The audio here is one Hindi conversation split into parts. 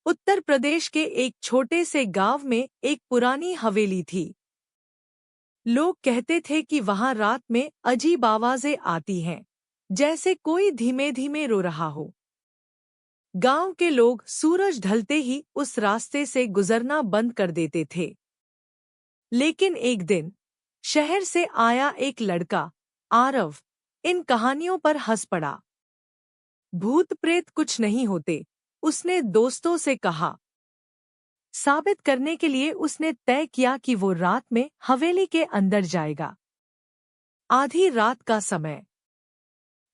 उत्तर प्रदेश के एक छोटे से गांव में एक पुरानी हवेली थी। लोग कहते थे कि वहां रात में अजीब आवाजें आती हैं, जैसे कोई धीमे धीमे रो रहा हो। गांव के लोग सूरज ढलते ही उस रास्ते से गुजरना बंद कर देते थे। लेकिन एक दिन शहर से आया एक लड़का, आरव, इन कहानियों पर हंस पड़ा। भूत प्रेत कुछ नहीं होते, उसने दोस्तों से कहा। साबित करने के लिए उसने तय किया कि वो रात में हवेली के अंदर जाएगा। आधी रात का समय,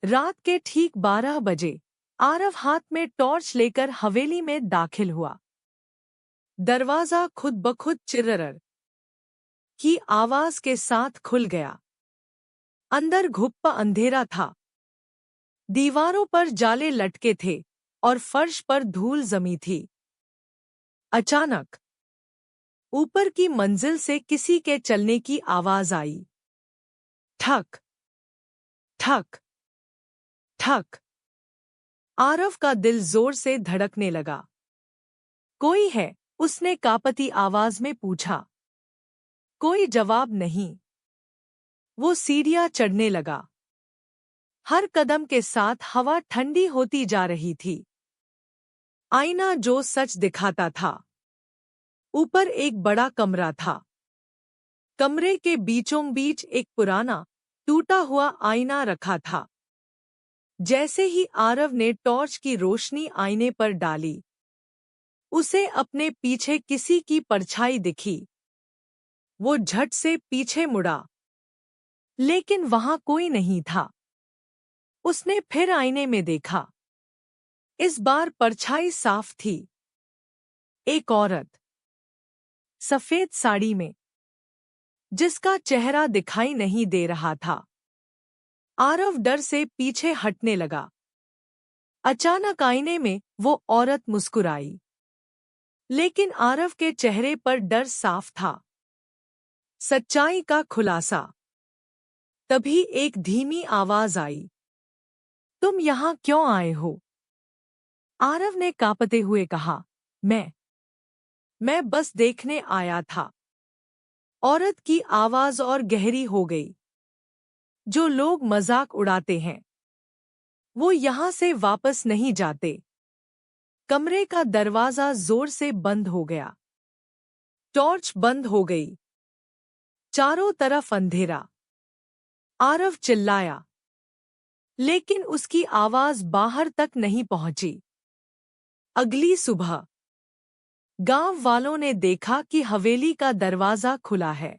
रात के ठीक 12 बजे, आरव हाथ में टॉर्च लेकर हवेली में दाखिल हुआ। दरवाजा खुद ब खुद चिर्रर की आवाज के साथ खुल गया। अंदर घुप्पा अंधेरा था। दीवारों पर जाले लटके थे और फर्श पर धूल जमी थी। अचानक ऊपर की मंजिल से किसी के चलने की आवाज आई। ठक ठक ठक। आरव का दिल जोर से धड़कने लगा। कोई है? उसने कांपती आवाज में पूछा। कोई जवाब नहीं। वो सीढ़ियां चढ़ने लगा। हर कदम के साथ हवा ठंडी होती जा रही थी। आईना जो सच दिखाता था। ऊपर एक बड़ा कमरा था। कमरे के बीचों बीच एक पुराना, टूटा हुआ आईना रखा था। जैसे ही आरव ने टॉर्च की रोशनी आईने पर डाली, उसे अपने पीछे किसी की परछाई दिखी। वो झट से पीछे मुड़ा, लेकिन वहां कोई नहीं था। उसने फिर आईने में देखा। इस बार परछाई साफ थी। एक औरत, सफेद साड़ी में, जिसका चेहरा दिखाई नहीं दे रहा था। आरव डर से पीछे हटने लगा। अचानक आईने में वो औरत मुस्कुराई, लेकिन आरव के चेहरे पर डर साफ था। सच्चाई का खुलासा। तभी एक धीमी आवाज आई। तुम यहां क्यों आए हो? आरव ने कांपते हुए कहा। मैं बस देखने आया था। औरत की आवाज और गहरी हो गई। जो लोग मजाक उड़ाते हैं, वो यहां से वापस नहीं जाते। कमरे का दरवाजा जोर से बंद हो गया। टॉर्च बंद हो गई। चारों तरफ अंधेरा। आरव चिल्लाया, लेकिन उसकी आवाज बाहर तक नहीं पहुंची। अगली सुबह गांव वालों ने देखा कि हवेली का दरवाजा खुला है।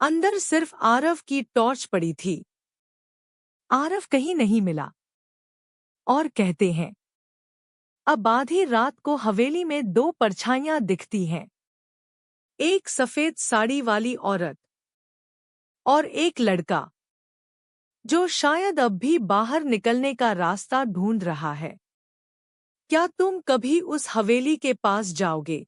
अंदर सिर्फ आरव की टॉर्च पड़ी थी। आरव कहीं नहीं मिला। और कहते हैं, अब आधी रात को हवेली में 2 परछाइयां दिखती हैं। एक सफेद साड़ी वाली औरत और एक लड़का, जो शायद अब भी बाहर निकलने का रास्ता ढूंढ रहा है। क्या तुम कभी उस हवेली के पास जाओगे?